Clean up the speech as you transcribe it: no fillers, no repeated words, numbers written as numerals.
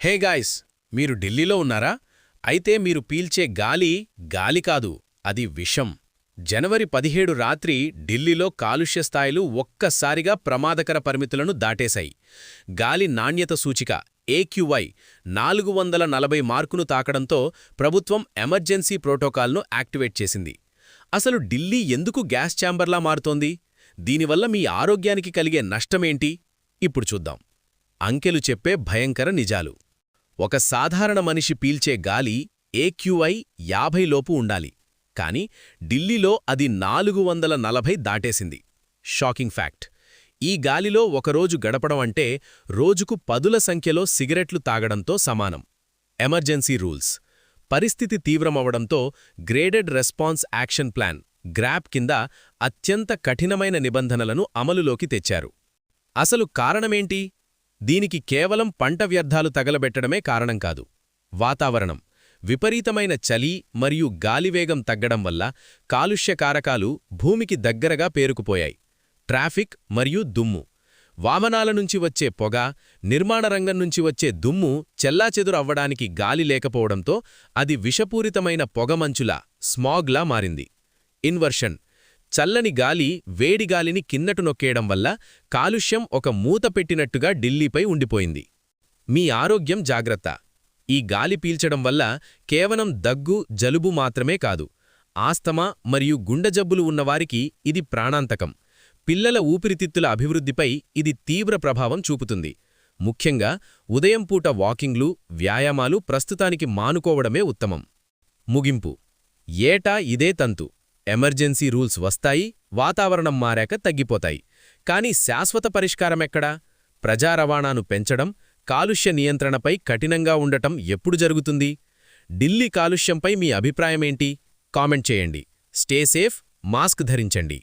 Hey guys, మీరు ఢిల్లీలో ఉన్నారా? అయితే మీరు పీల్చే గాలి గాలి కాదు, అది విషం. జనవరి 17 రాత్రి ఢిల్లీలో కాలుష్య స్థాయిలు ఒక్కసారిగా ప్రమాదకర పరిమితులను దాటేశాయి. గాలి నాణ్యత సూచిక AQI 440 మార్కును తాకడంతో ప్రభుత్వం ఎమర్జెన్సీ ప్రోటోకాల్ను యాక్టివేట్ చేసింది. అసలు ఢిల్లీ ఎందుకు గ్యాస్ ఛాంబర్లా మారుతోంది? దీనివల్ల మీ ఆరోగ్యానికి కలిగే నష్టమేంటి? ఇప్పుడు చూద్దాం. అంకెలు చెప్పే భయంకర నిజాలు. ఒక సాధారణ మనిషి పీల్చే గాలి AQI 50 లోపు ఉండాలి. కాని ఢిల్లీలో అది 440 దాటేసింది. Shocking fact. ఈ గాలిలో ఒకరోజు గడపడం అంటే రోజుకు పదుల సంఖ్యలో సిగరెట్లు తాగడంతో సమానం. Emergency rules. పరిస్థితి తీవ్రమవడంతో graded response action plan GRAP కింద అత్యంత కఠినమైన నిబంధనలను అమలులోకి తెచ్చారు. అసలు కారణమేంటి? దీనికి కేవలం పంట వ్యర్థాలు తగలబెట్టడమే కారణం కాదు. వాతావరణం. విపరీతమైన చలి మరియు గాలివేగం తగ్గడం వల్ల కాలుష్య కారకాలు భూమికి దగ్గరగా పేరుకుపోయాయి. ట్రాఫిక్ మరియు దుమ్ము. వాహనాల నుంచి వచ్చే పొగ, నిర్మాణ రంగం నుంచి వచ్చే దుమ్ము చెల్లాచెదురు అవ్వడానికి గాలి లేకపోవడంతో అది విషపూరితమైన పొగమంచులా, స్మాగ్లా మారింది. ఇన్వర్షన్. చల్లని గాలి వేడిగాలిని కిందటు నొక్కేయడం వల్ల కాలుష్యం ఒక మూత పెట్టినట్టుగా ఢిల్లీపై ఉండిపోయింది. మీ ఆరోగ్యం జాగ్రత్త. ఈ గాలి పీల్చడం వల్ల కేవలం దగ్గు, జలుబు మాత్రమే కాదు, ఆస్తమా మరియు గుండె జబ్బులు ఉన్నవారికి ఇది ప్రాణాంతకం. పిల్లల ఊపిరితిత్తుల అభివృద్ధిపై ఇది తీవ్ర ప్రభావం చూపుతుంది. ముఖ్యంగా ఉదయం పూట వాకింగ్లు, వ్యాయామాలు ప్రస్తుతానికి మానుకోవడమే ఉత్తమం. ముగింపు. ఏటా ఇదే తంతు. ఎమర్జెన్సీ రూల్స్ వస్తాయి, వాతావరణం మారాక తగ్గిపోతాయి. కానీ శాశ్వత పరిష్కారమెక్కడా? ప్రజా రవాణాను పెంచడం, కాలుష్య నియంత్రణపై కఠినంగా ఉండటం ఎప్పుడు జరుగుతుంది? ఢిల్లీ కాలుష్యంపై మీ అభిప్రాయమేంటి? కామెంట్ చేయండి. స్టే సేఫ్, మాస్క్ ధరించండి.